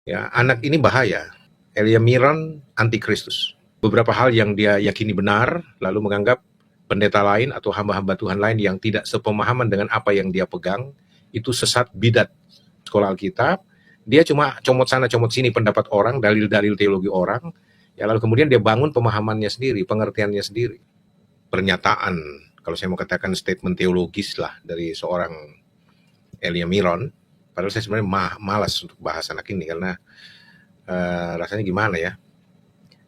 Ya, anak ini bahaya. Elia Miron antikristus. Beberapa hal yang dia yakini benar, lalu menganggap pendeta lain atau hamba-hamba Tuhan lain yang tidak sepemahaman dengan apa yang dia pegang, itu sesat bidat. Sekolah Alkitab, dia cuma comot sana comot sini pendapat orang, dalil-dalil teologi orang, ya lalu kemudian dia bangun pemahamannya sendiri, pengertiannya sendiri. Pernyataan, kalau saya mau katakan statement teologis lah dari seorang Elia Miron, padahal saya sebenarnya malas untuk bahas anak ini karena rasanya gimana ya,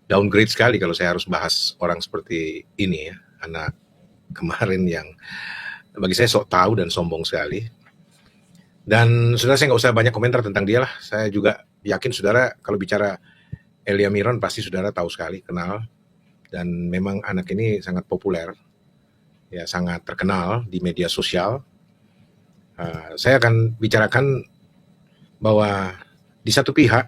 downgrade sekali kalau saya harus bahas orang seperti ini ya, anak kemarin yang bagi saya sok tahu dan sombong sekali. Dan saudara, saya nggak usah banyak komentar tentang dia lah. Saya juga yakin saudara kalau bicara Elia Miron pasti saudara tahu sekali, kenal. Dan memang anak ini sangat populer, ya sangat terkenal di media sosial. Saya akan bicarakan bahwa di satu pihak,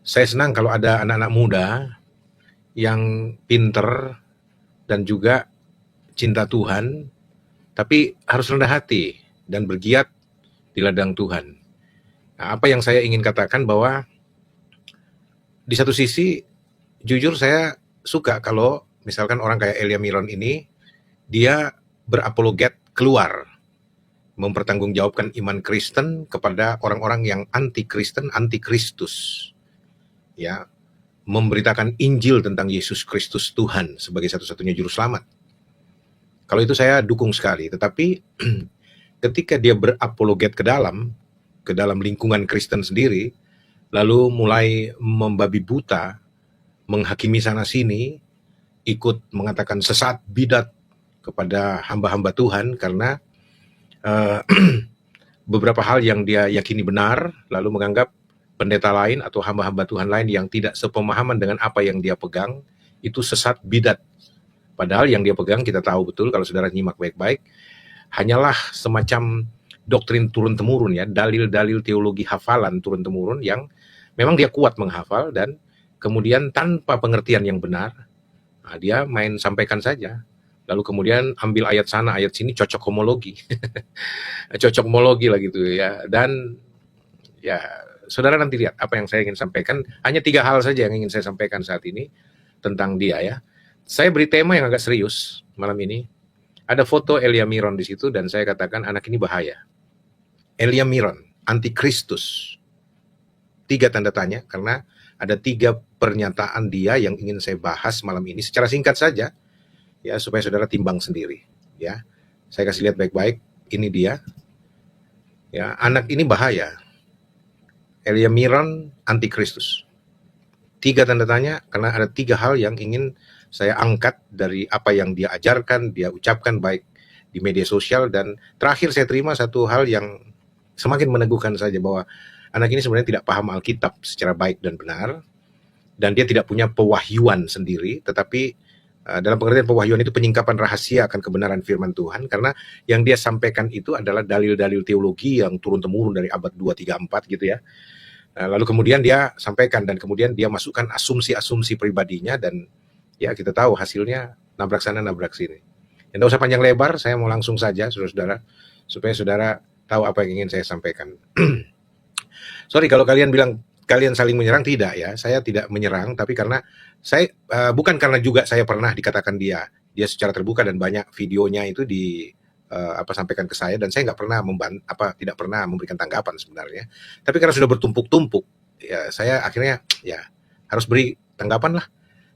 saya senang kalau ada anak-anak muda yang pinter dan juga cinta Tuhan, tapi harus rendah hati dan bergiat di ladang Tuhan. Nah, apa yang saya ingin katakan bahwa di satu sisi, jujur saya suka kalau misalkan orang kayak Elia Miron ini, dia berapologet keluar, mempertanggungjawabkan iman Kristen kepada orang-orang yang anti-Kristen, anti-Kristus. Ya, memberitakan Injil tentang Yesus Kristus Tuhan sebagai satu-satunya juru selamat. Kalau itu saya dukung sekali, tetapi ketika dia berapologet ke dalam lingkungan Kristen sendiri, lalu mulai membabi buta, menghakimi sana sini, ikut mengatakan sesat bidat kepada hamba-hamba Tuhan karena beberapa hal yang dia yakini benar, lalu menganggap pendeta lain atau hamba-hamba Tuhan lain yang tidak sepemahaman dengan apa yang dia pegang, itu sesat bidat. Padahal yang dia pegang kita tahu betul, kalau saudara nyimak baik-baik, hanyalah semacam doktrin turun-temurun ya, dalil-dalil teologi hafalan turun-temurun yang memang dia kuat menghafal dan kemudian tanpa pengertian yang benar, dia main sampaikan saja. Lalu kemudian ambil ayat sana, ayat sini, cocok homologi. Cocok homologi lah gitu ya. Dan ya, saudara nanti lihat apa yang saya ingin sampaikan. Hanya 3 hal saja yang ingin saya sampaikan saat ini tentang dia ya. Saya beri tema yang agak serius malam ini. Ada foto Elia Miron di situ dan saya katakan anak ini bahaya. Elia Miron, antikristus. 3 tanda tanya karena ada 3 pernyataan dia yang ingin saya bahas malam ini secara singkat saja ya supaya saudara timbang sendiri ya. Saya kasih lihat baik-baik, ini dia. Ya, anak ini bahaya. Elia Miron antikristus. 3 tanda tanya karena ada 3 hal yang ingin saya angkat dari apa yang dia ajarkan, dia ucapkan baik di media sosial, dan terakhir saya terima satu hal yang semakin meneguhkan saja bahwa anak ini sebenarnya tidak paham Alkitab secara baik dan benar, dan dia tidak punya pewahyuan sendiri, tetapi dalam pengertian pewahyuan itu penyingkapan rahasia akan kebenaran firman Tuhan, karena yang dia sampaikan itu adalah dalil-dalil teologi yang turun-temurun dari abad 2, 3, 4 gitu ya. Lalu kemudian dia sampaikan dan kemudian dia masukkan asumsi-asumsi pribadinya dan ya kita tahu hasilnya nabrak sana nabrak sini. Tidak usah panjang lebar, saya mau langsung saja saudara-saudara supaya saudara tahu apa yang ingin saya sampaikan. Sorry kalau kalian bilang kalian saling menyerang, tidak ya, saya tidak menyerang, tapi karena saya bukan karena juga saya pernah dikatakan dia secara terbuka dan banyak videonya itu sampaikan ke saya dan saya nggak pernah tidak pernah memberikan tanggapan sebenarnya. Tapi karena sudah bertumpuk-tumpuk, ya saya akhirnya ya harus beri tanggapan lah.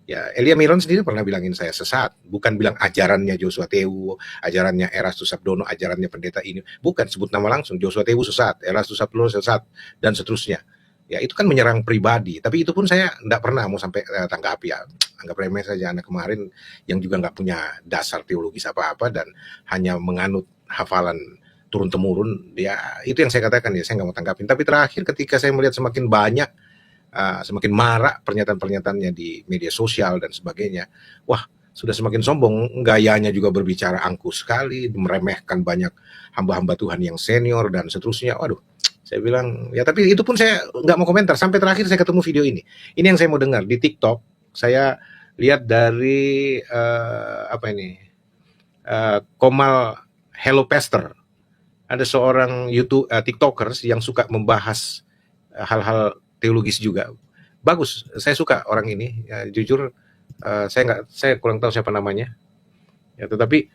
Ya, Elia Miron sendiri pernah bilangin saya sesat, bukan bilang ajarannya Joshua Tewu, ajarannya Erastus Sabdono, ajarannya pendeta ini, bukan sebut nama langsung, Joshua Tewu sesat, Erastus Sabdono sesat, dan seterusnya. Ya itu kan menyerang pribadi, tapi itu pun saya nggak pernah mau sampai tanggapi ya, anggap remeh saja anak kemarin yang juga nggak punya dasar teologis apa-apa dan hanya menganut hafalan turun-temurun, ya itu yang saya katakan ya, saya nggak mau tanggapin. Tapi terakhir ketika saya melihat semakin banyak semakin marak pernyataan-pernyataannya di media sosial dan sebagainya, wah sudah semakin sombong, gayanya juga berbicara angkuh sekali, meremehkan banyak hamba-hamba Tuhan yang senior dan seterusnya. Waduh, saya bilang ya, tapi itu pun saya nggak mau komentar sampai terakhir saya ketemu video ini. Ini yang saya mau dengar di TikTok. Saya lihat dari Komal Hello Pastor. Ada seorang YouTube TikTokers yang suka membahas hal-hal teologis juga. Bagus, saya suka orang ini. Ya, jujur, saya kurang tahu siapa namanya. Ya, tetapi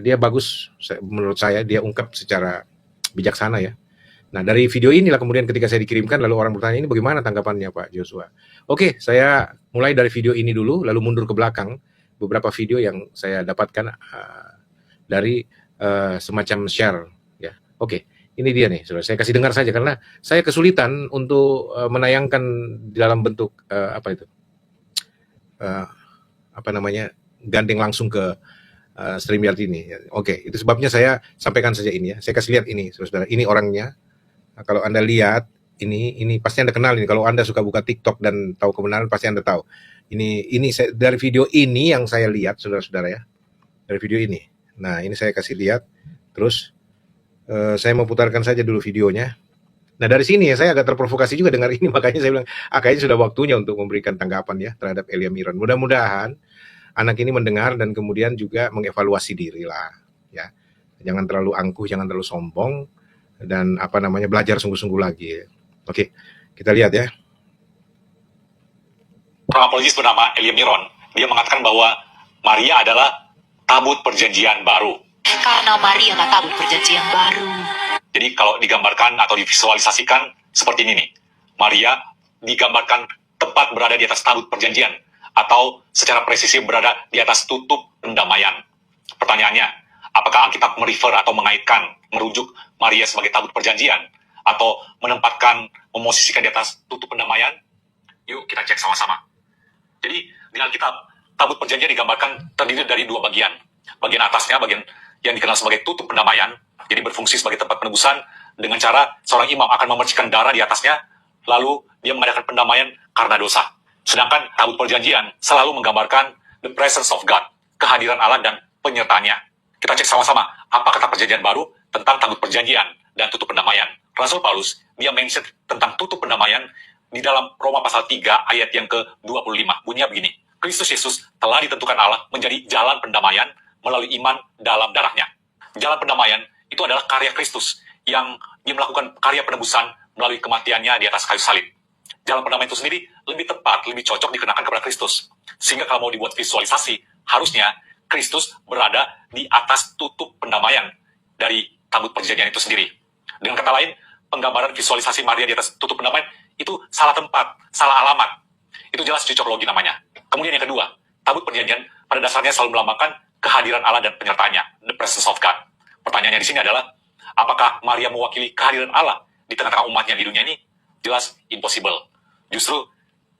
dia bagus, menurut saya dia ungkap secara bijaksana ya. Nah, dari video inilah kemudian ketika saya dikirimkan, lalu orang bertanya, ini bagaimana tanggapannya Pak Joshua? Oke, saya mulai dari video ini dulu, lalu mundur ke belakang, beberapa video yang saya dapatkan dari semacam share. Ya, oke, ini dia nih, saudara. Saya kasih dengar saja, karena saya kesulitan untuk menayangkan dalam bentuk gandeng langsung ke StreamYard ini. Oke, itu sebabnya saya sampaikan saja ini ya. Saya kasih lihat ini, saudara. Ini orangnya. Nah, kalau Anda lihat ini pasti Anda kenal ini. Kalau Anda suka buka TikTok dan tahu kebenaran, pasti Anda tahu. Ini dari video ini yang saya lihat, saudara-saudara ya. Dari video ini. Nah, ini saya kasih lihat. Terus saya mau putarkan saja dulu videonya. Nah, dari sini ya saya agak terprovokasi juga dengar ini, makanya saya bilang, kayaknya sudah waktunya untuk memberikan tanggapan ya terhadap Elia Miron. Mudah-mudahan anak ini mendengar dan kemudian juga mengevaluasi diri lah ya. Jangan terlalu angkuh, jangan terlalu sombong, dan belajar sungguh-sungguh lagi. Oke, kita lihat ya. Seorang apologis bernama Elia Miron, dia mengatakan bahwa Maria adalah tabut perjanjian baru. Karena Maria adalah tabut perjanjian baru. Jadi kalau digambarkan atau divisualisasikan seperti ini nih, Maria digambarkan tepat berada di atas tabut perjanjian, atau secara presisi berada di atas tutup pendamaian. Pertanyaannya, apakah Alkitab merefer atau mengaitkan, merujuk Maria sebagai tabut perjanjian, atau menempatkan, memosisikan di atas tutup pendamaian? Yuk kita cek sama-sama. Jadi di Alkitab, tabut perjanjian digambarkan terdiri dari dua bagian. Bagian atasnya, bagian yang dikenal sebagai tutup pendamaian, jadi berfungsi sebagai tempat penebusan dengan cara seorang imam akan memercikan darah di atasnya, lalu dia mengadakan pendamaian karena dosa. Sedangkan tabut perjanjian selalu menggambarkan the presence of God, kehadiran Allah dan penyertaannya. Kita cek sama-sama, apa kata perjanjian baru tentang tabut perjanjian dan tutup pendamaian. Rasul Paulus, dia mention tentang tutup pendamaian di dalam Roma pasal 3 ayat yang ke-25. Bunyinya begini, Kristus Yesus telah ditentukan Allah menjadi jalan pendamaian melalui iman dalam darahnya. Jalan pendamaian itu adalah karya Kristus yang dia melakukan karya penebusan melalui kematiannya di atas kayu salib. Jalan pendamaian itu sendiri lebih tepat, lebih cocok dikenakan kepada Kristus. Sehingga kalau mau dibuat visualisasi, harusnya Kristus berada di atas tutup pendamaian dari tabut perjanjian itu sendiri. Dengan kata lain, penggambaran visualisasi Maria di atas tutup pendamaian itu salah tempat, salah alamat. Itu jelas cocokologi namanya. Kemudian yang kedua, tabut perjanjian pada dasarnya selalu melambangkan kehadiran Allah dan penyertaannya, the presence of God. Pertanyaannya di sini adalah, apakah Maria mewakili kehadiran Allah di tengah-tengah umatnya di dunia ini? Jelas impossible. Justru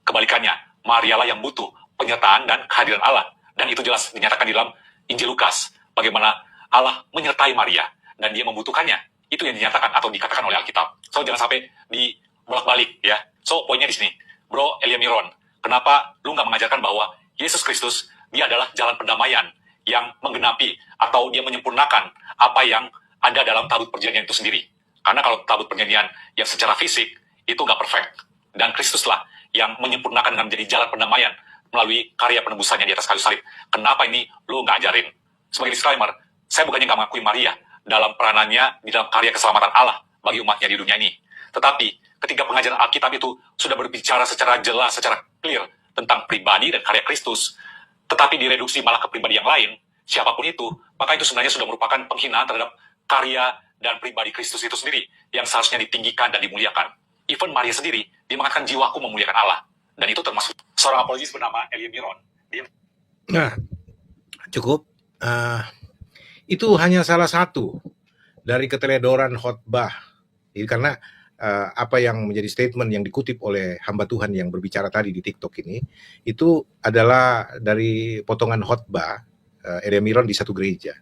kebalikannya, Maria lah yang butuh penyertaan dan kehadiran Allah. Dan itu jelas dinyatakan di dalam Injil Lukas, bagaimana Allah menyertai Maria dan dia membutuhkannya. Itu yang dinyatakan atau dikatakan oleh Alkitab. So jangan sampai dibolak-balik ya. So poinnya di sini, Bro Elia Miron, kenapa lu nggak mengajarkan bahwa Yesus Kristus dia adalah jalan pendamaian yang menggenapi atau dia menyempurnakan apa yang ada dalam tabut perjanjian itu sendiri. Karena kalau tabut perjanjian yang secara fisik itu nggak perfect. Dan Kristuslah yang menyempurnakan dengan menjadi jalan pendamaian melalui karya penebusannya di atas kayu salib. Kenapa ini lu nggak ajarin? Sebagai disclaimer, saya bukannya nggak mengakui Maria dalam peranannya di dalam karya keselamatan Allah bagi umatnya di dunia ini. Tetapi ketika pengajaran Alkitab itu sudah berbicara secara jelas, secara clear tentang pribadi dan karya Kristus, tetapi direduksi malah ke pribadi yang lain, siapapun itu, maka itu sebenarnya sudah merupakan penghinaan terhadap karya dan pribadi Kristus itu sendiri yang seharusnya ditinggikan dan dimuliakan. Even Maria sendiri, dia mengatakan jiwaku memuliakan Allah. Dan itu termasuk seorang apologis bernama Elia Miron. Nah, cukup. Itu hanya salah satu dari keteledoran khotbah. Jadi karena apa yang menjadi statement yang dikutip oleh hamba Tuhan yang berbicara tadi di TikTok ini, itu adalah dari potongan khotbah Elia Miron di satu gereja.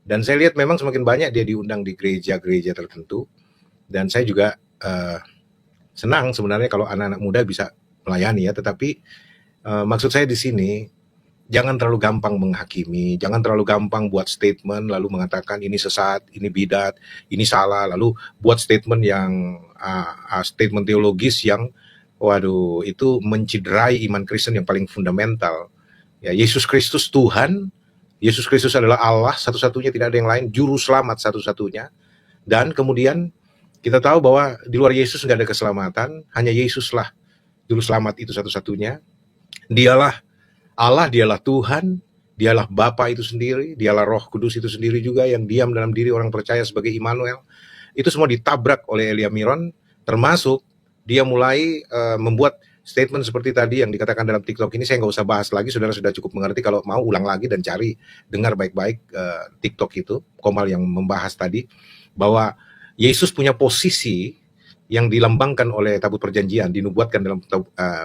Dan saya lihat memang semakin banyak dia diundang di gereja-gereja tertentu. Dan saya juga senang sebenarnya kalau anak-anak muda bisa melayani ya. Tetapi maksud saya di sini, jangan terlalu gampang menghakimi, jangan terlalu gampang buat statement lalu mengatakan ini sesat, ini bidat, ini salah, lalu buat statement yang statement teologis yang waduh itu menciderai iman Kristen yang paling fundamental. Ya, Yesus Kristus Tuhan, Yesus Kristus adalah Allah satu-satunya, tidak ada yang lain, juru selamat satu-satunya. Dan kemudian Kita tahu bahwa di luar Yesus nggak ada keselamatan, hanya Yesuslah juru selamat itu satu-satunya. Dialah Allah, dialah Tuhan, dialah Bapa itu sendiri, dialah Roh Kudus itu sendiri juga yang diam dalam diri orang percaya sebagai Immanuel. Itu semua ditabrak oleh Elia Miron, termasuk dia mulai membuat statement seperti tadi yang dikatakan dalam TikTok ini. Saya nggak usah bahas lagi, saudara sudah cukup mengerti. Kalau mau ulang lagi dan cari, dengar baik-baik TikTok itu, Komal yang membahas tadi, bahwa Yesus punya posisi yang dilambangkan oleh tabut perjanjian, dinubuatkan dalam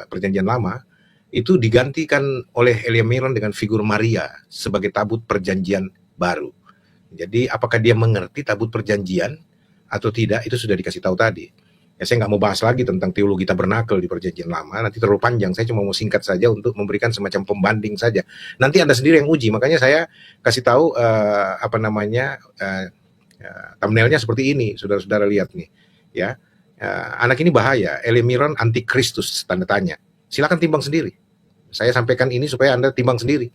perjanjian lama, itu digantikan oleh Elia Miron dengan figur Maria sebagai tabut perjanjian baru. Jadi apakah dia mengerti tabut perjanjian atau tidak, itu sudah dikasih tahu tadi. Ya, saya nggak mau bahas lagi tentang teologi tabernakel di perjanjian lama, nanti terlalu panjang. Saya cuma mau singkat saja untuk memberikan semacam pembanding saja. Nanti Anda sendiri yang uji, makanya saya kasih tahu thumbnailnya seperti ini, saudara-saudara lihat nih. Ya, anak ini bahaya, Elia Miron antikristus, tanda tanya. Silakan timbang sendiri. Saya sampaikan ini supaya Anda timbang sendiri.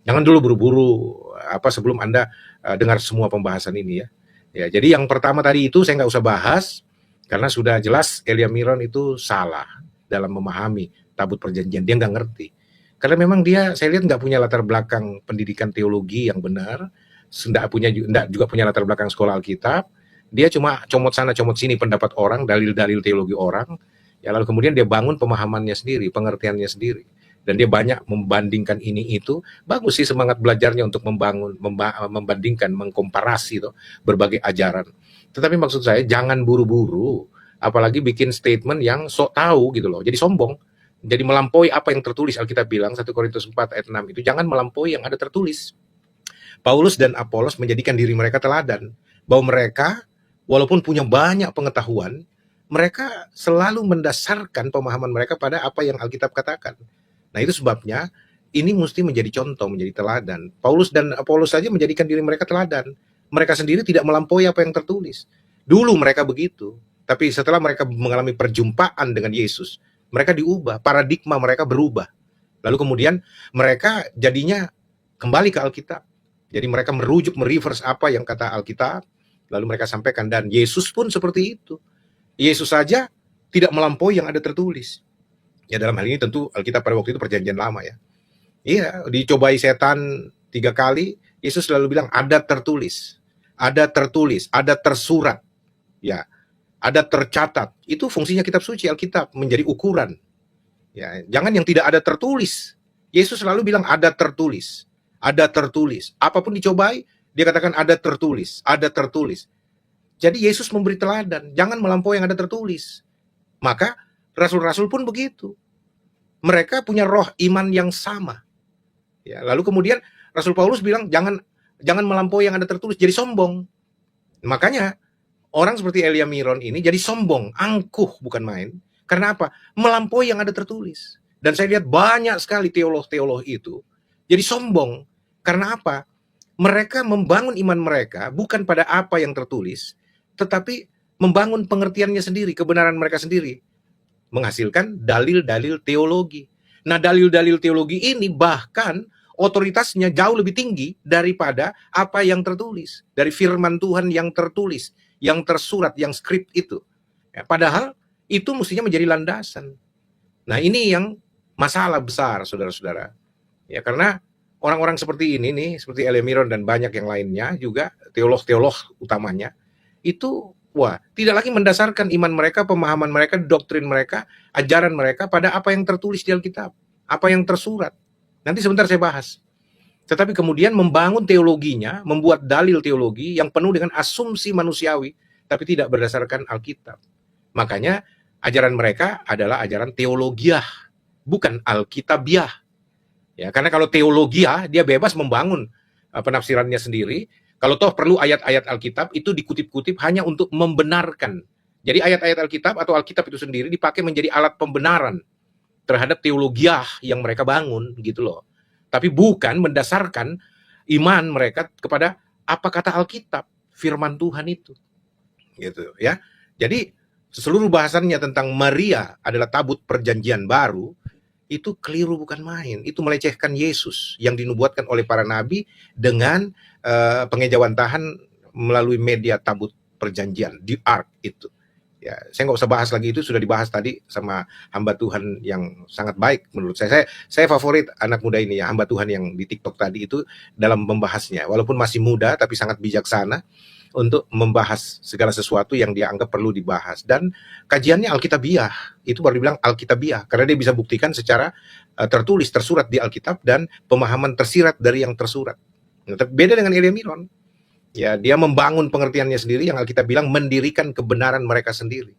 Jangan dulu buru-buru sebelum Anda dengar semua pembahasan ini ya. Ya, jadi yang pertama tadi itu saya nggak usah bahas. Karena sudah jelas Elia Miron itu salah dalam memahami tabut perjanjian. Dia nggak ngerti. Karena memang dia, saya lihat nggak punya latar belakang pendidikan teologi yang benar. Nggak juga punya latar belakang sekolah Alkitab. Dia cuma comot sana comot sini pendapat orang, dalil-dalil teologi orang. Ya, lalu kemudian dia bangun pemahamannya sendiri, pengertiannya sendiri. Dan dia banyak membandingkan ini itu. Bagus sih semangat belajarnya untuk membandingkan, mengkomparasi berbagai ajaran. Tetapi maksud saya jangan buru-buru, apalagi bikin statement yang sok tahu gitu loh. Jadi sombong, jadi melampaui apa yang tertulis. Alkitab bilang 1 Korintus 4 ayat 6 itu jangan melampaui yang ada tertulis. Paulus dan Apolos menjadikan diri mereka teladan, bahwa mereka walaupun punya banyak pengetahuan, mereka selalu mendasarkan pemahaman mereka pada apa yang Alkitab katakan. Nah, itu sebabnya ini mesti menjadi contoh, menjadi teladan. Paulus dan Apolos saja menjadikan diri mereka teladan. Mereka sendiri tidak melampaui apa yang tertulis. Dulu mereka begitu, tapi setelah mereka mengalami perjumpaan dengan Yesus, mereka diubah, paradigma mereka berubah. Lalu kemudian mereka jadinya kembali ke Alkitab. Jadi mereka mereverse apa yang kata Alkitab, lalu mereka sampaikan. Dan Yesus pun seperti itu. Yesus saja tidak melampaui yang ada tertulis. Ya, dalam hal ini tentu Alkitab pada waktu itu perjanjian lama ya. Iya, dicobai setan 3 kali, Yesus selalu bilang ada tertulis, ada tersurat, ya, ada tercatat. Itu fungsinya kitab suci Alkitab, menjadi ukuran. Ya, jangan yang tidak ada tertulis. Yesus selalu bilang ada tertulis, ada tertulis. Apapun dicobai, dia katakan ada tertulis, ada tertulis. Jadi Yesus memberi teladan, jangan melampaui yang ada tertulis. Maka rasul-rasul pun begitu. Mereka punya roh iman yang sama. Ya, lalu kemudian Rasul Paulus bilang jangan melampaui yang ada tertulis, jadi sombong. Makanya orang seperti Elia Miron ini jadi sombong, angkuh bukan main. Karena apa? Melampaui yang ada tertulis. Dan saya lihat banyak sekali teolog-teolog itu jadi sombong. Karena apa? Mereka membangun iman mereka bukan pada apa yang tertulis, tetapi membangun pengertiannya sendiri, kebenaran mereka sendiri. Menghasilkan dalil-dalil teologi. Nah, dalil-dalil teologi ini bahkan otoritasnya jauh lebih tinggi daripada apa yang tertulis, dari firman Tuhan yang tertulis, yang tersurat, yang skrip itu. Ya, padahal itu mestinya menjadi landasan. Nah, ini yang masalah besar, saudara-saudara. Ya, karena orang-orang seperti ini nih, seperti Elia Miron dan banyak yang lainnya juga, teolog-teolog utamanya, itu tidak lagi mendasarkan iman mereka, pemahaman mereka, doktrin mereka, ajaran mereka pada apa yang tertulis di Alkitab, apa yang tersurat. Nanti sebentar saya bahas. Tetapi kemudian membangun teologinya, membuat dalil teologi yang penuh dengan asumsi manusiawi, tapi tidak berdasarkan Alkitab. Makanya ajaran mereka adalah ajaran teologiah, bukan Alkitabiah. Ya, karena kalau teologiah, dia bebas membangun penafsirannya sendiri. Kalau toh perlu ayat-ayat Alkitab, itu dikutip-kutip hanya untuk membenarkan. Jadi ayat-ayat Alkitab atau Alkitab itu sendiri dipakai menjadi alat pembenaran terhadap teologiah yang mereka bangun gitu loh. Tapi bukan mendasarkan iman mereka kepada apa kata Alkitab, firman Tuhan itu. Gitu ya. Jadi seluruh bahasannya tentang Maria adalah tabut perjanjian baru, itu keliru bukan main. Itu melecehkan Yesus yang dinubuatkan oleh para nabi dengan pengejawantahan melalui media tabut perjanjian, di ark itu. Ya, saya nggak usah bahas lagi, itu sudah dibahas tadi sama hamba Tuhan yang sangat baik menurut saya. Saya favorit anak muda ini ya, hamba Tuhan yang di TikTok tadi itu dalam membahasnya. Walaupun masih muda tapi sangat bijaksana untuk membahas segala sesuatu yang dia anggap perlu dibahas. Dan kajiannya Alkitabiah, itu baru dibilang Alkitabiah, karena dia bisa buktikan secara tertulis, tersurat di Alkitab, dan pemahaman tersirat dari yang tersurat. Nah, tapi beda dengan Elia Miron. Ya, dia membangun pengertiannya sendiri, yang Alkitab bilang mendirikan kebenaran mereka sendiri.